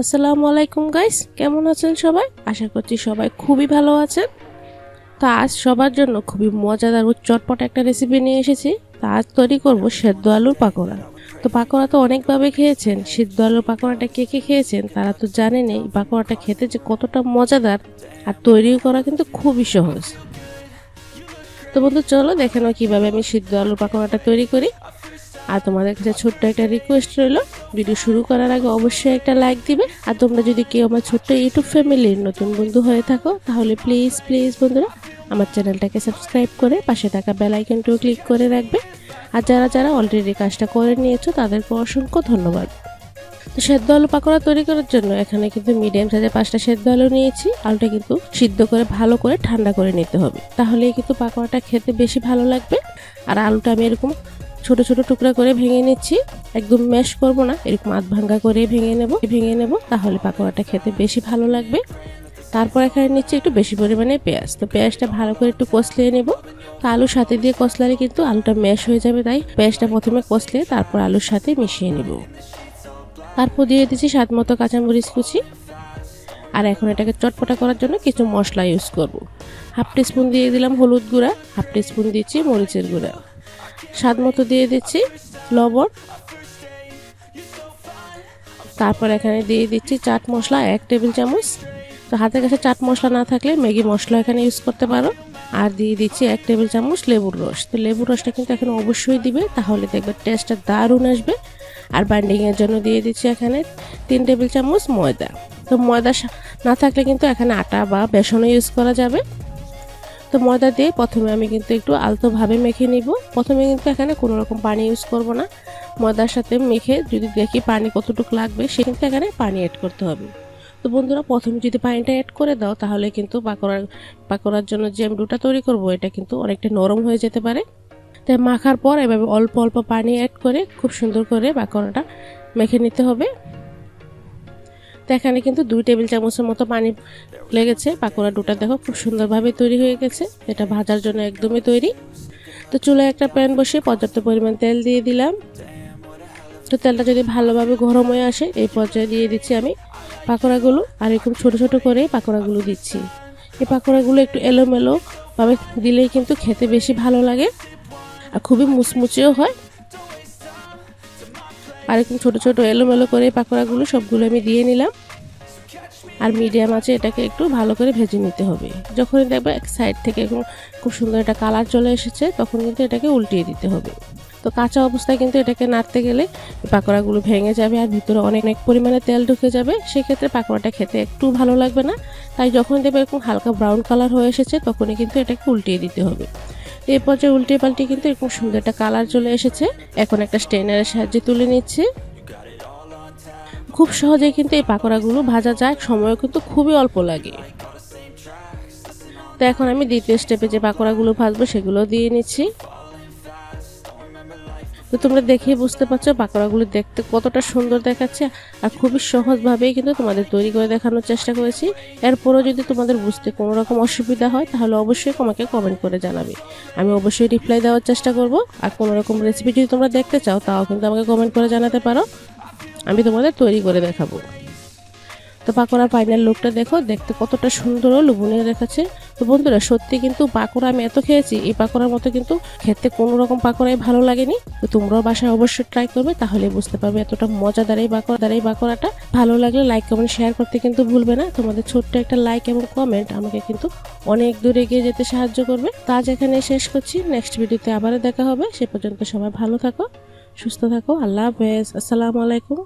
আসসালামু আলাইকুম গাইস, কেমন আছেন সবাই? আশা করছি সবাই খুবই ভালো আছেন। তো আজ সবার জন্য খুবই মজাদার ও চটপট একটা রেসিপি নিয়ে এসেছি। তো আজ তৈরি করব সেদ্ধ আলুর পাকোড়া। তো পাকোড়া তো অনেকভাবে খেয়েছেন, সিদ্ধ আলুর পাকোড়াটা কে কে খেয়েছেন তারা তো জানেনই পাকোড়াটা খেতে যে কতটা মজাদার, আর তৈরি করা কিন্তু খুবই সহজ। তো বন্ধু চলো দেখে নাও কীভাবে আমি সিদ্ধ আলুর পাকোড়াটা তৈরি করি। আর তোমাদের কাছে ছোট্ট একটা রিকোয়েস্ট রইল, ভিডিও শুরু করার আগে অবশ্যই একটা লাইক দিবে। আর তোমরা যদি কেউ আমার ছোট্ট ইউটিউব ফ্যামিলির নতুন বন্ধু হয়ে থাকো তাহলে প্লিজ বন্ধুরা আমার চ্যানেলটাকে সাবস্ক্রাইব করে পাশে থাকা বেল আইকনটিও ক্লিক করে রাখবে। আর যারা অলরেডি কাজটা করে নিয়েছো তাদেরকে অসংখ্য ধন্যবাদ। তো সেদ্ধ আলু পাকোড়া তৈরি করার জন্য এখানে কিন্তু মিডিয়াম সাইজের 5টা সেদ্ধ আলু নিয়েছি। আলুটা কিন্তু সিদ্ধ করে ভালো করে ঠান্ডা করে নিতে হবে, তাহলেই কিন্তু পাকোড়াটা খেতে বেশি ভালো লাগবে। আর আলুটা আমি এরকম ছোট ছোট টুকরা করে ভেঙে নিচ্ছি, একদম ম্যাশ করব না, এরকম আধ ভাঙ্গা করে ভেঙে নেব, তাহলে পাকোড়াটা খেতে বেশি ভালো লাগবে। তারপর এখানে নিচ্ছি একটু বেশি পরিমাণে পেঁয়াজ। তো পেঁয়াজটা ভালো করে একটু কষলিয়ে নেব। তো আলুর সাথে দিয়ে কষলালে কিন্তু আলুটা ম্যাশ হয়ে যাবে, তাই পেঁয়াজটা প্রথমে কষলিয়ে তারপর আলুর সাথে মিশিয়ে নেব। তারপর দিয়ে দিচ্ছি স্বাদ মতো কাঁচামরিচ কুচি। আর এখন এটাকে চটপটা করার জন্য কিছু মশলা ইউজ করব। হাফ টিস্পুন দিয়ে দিলাম হলুদ গুঁড়া, হাফ টিস্পুন দিচ্ছি মরিচের গুঁড়া, স্বাদ মতো দিয়ে দিচ্ছি লবণ। তারপর এখানে দিয়ে দিচ্ছি চাট মশলা 1 টেবিল চামচ। তো হাতের কাছে চাট মশলা না থাকলে ম্যাগি মশলা এখানে ইউজ করতে পারো। আর দিয়ে দিচ্ছি 1 টেবিল চামচ লেবুর রস। তো লেবুর রসটা কিন্তু এখানে অবশ্যই দিবে, তাহলে দেখবে টেস্টটা দারুণ আসবে। আর বাইন্ডিংয়ের জন্য দিয়ে দিচ্ছি এখানে 3 টেবিল চামচ ময়দা। তো ময়দা না থাকলে কিন্তু এখানে আটা বা বেসনও ইউজ করা যাবে। তো ময়দা দিয়ে প্রথমে আমি কিন্তু একটু আলতোভাবে মেখে নিব। প্রথমে কিন্তু এখানে কোনো রকম পানি ইউজ করব না, ময়দার সাথে মেখে যদি দেখি পানি কতটুকু লাগবে সে কিন্তু এখানে পানি অ্যাড করতে হবে। তো বন্ধুরা প্রথমে যদি পানিটা অ্যাড করে দাও তাহলে কিন্তু পাকোড়ার জন্য যে আমি ডোটা তৈরি করব এটা কিন্তু অনেকটা নরম হয়ে যেতে পারে। তাই মাখার পর এভাবে অল্প অল্প পানি অ্যাড করে খুব সুন্দর করে পাকোড়াটা মেখে নিতে হবে। তো এখানে কিন্তু 2 টেবিল চামচের মতো পানি লেগেছে। পাকোড়া ডোটা দেখো খুব সুন্দরভাবে তৈরি হয়ে গেছে, এটা ভাজার জন্য একদমই তৈরি। তো চুলায় একটা প্যান বসিয়ে পর্যাপ্ত পরিমাণ তেল দিয়ে দিলাম। তো তেলটা যদি ভালোভাবে গরম হয়ে আসে এই পর্যায়ে দিয়ে দিচ্ছি আমি পাকোড়াগুলো। আর এরকম ছোট ছোট করে পাকোড়াগুলো দিচ্ছি। এই পাকোড়াগুলো একটু এলোমেলোভাবে দিলেই কিন্তু খেতে বেশি ভালো লাগে আর খুবই মুচমুচেও হয়। আর এরকম ছোট ছোট এলোমেলো করে পাকোড়াগুলো সবগুলো আমি দিয়ে নিলাম। আর মিডিয়াম আঁচে এটাকে একটু ভালো করে ভেজে নিতে হবে। যখনই দেখবে এক সাইড থেকে খুব সুন্দর একটা কালার চলে এসেছে তখন কিন্তু এটাকে উল্টিয়ে দিতে হবে। তো কাঁচা অবস্থায় কিন্তু এটাকে নাড়তে গেলে পাকোড়াগুলো ভেঙে যাবে আর ভিতরে অনেক পরিমাণে তেল ঢুকে যাবে, সেক্ষেত্রে পাকোড়াটা খেতে একটু ভালো লাগবে না। তাই যখন দেখবে এরকম হালকা ব্রাউন কালার হয়ে এসেছে তখনই কিন্তু এটাকে উল্টিয়ে দিতে হবে। এই পর্যায়ে উল্টে পাল্টে কিন্তু এরকম সুন্দর একটা কালার চলে এসেছে। এখন একটা স্ট্রেনারের সাহায্যে তুলে নিচ্ছে। খুব সহজে কিন্তু এই পাকোড়াগুলো ভাজা যায়, সময় কিন্তু খুবই অল্প লাগে। তো এখন আমি দ্বিতীয় স্টেপে যে পাকোড়াগুলো ভাজবো সেগুলো দিয়ে নিচ্ছি। তো তোমরা দেখেই বুঝতে পারছো পাকোড়াগুলো দেখতে কতটা সুন্দর দেখাচ্ছে, আর খুবই সহজভাবেই কিন্তু তোমাদের তৈরি করে দেখানোর চেষ্টা করেছি। এরপরও যদি তোমাদের বুঝতে কোনো রকম অসুবিধা হয় তাহলে অবশ্যই আমাকে কমেন্ট করে জানাবে, আমি অবশ্যই রিপ্লাই দেওয়ার চেষ্টা করব। আর কোনো রকম রেসিপি যদি তোমরা দেখতে চাও তাও কিন্তু আমাকে কমেন্ট করে জানাতে পারো, আমি তোমাদের তৈরি করে দেখাবো। তো পাকোড়ার ফাইনাল লুকটা দেখো, দেখতে কতটা সুন্দর ও লোভনীয় দেখাচ্ছে। তো বন্ধুরা সত্যি কিন্তু পাকোড়া আমি এত খেয়েছি, এই পাকোড়ার মতো কিন্তু খেতে কোনো রকম পাকোড়াই ভালো লাগেনি। তো তোমরাও বাসায় অবশ্যই ট্রাই করবে, তাহলে বুঝতে পারবে এতটা মজাদার এই পাকোড়াটা। ভালো লাগলে লাইক কমেন্ট শেয়ার করতে কিন্তু ভুলবে না। তোমাদের ছোট্ট একটা লাইক এবং কমেন্ট আমাকে কিন্তু অনেক দূরে এগিয়ে যেতে সাহায্য করবে। তো আজ এখানে শেষ করছি, নেক্সট ভিডিওতে আবারও দেখা হবে। সে পর্যন্ত সবাই ভালো থাকো, সুস্থ থাকো, আল্লাহ হাফেজ, আসসালামু আলাইকুম।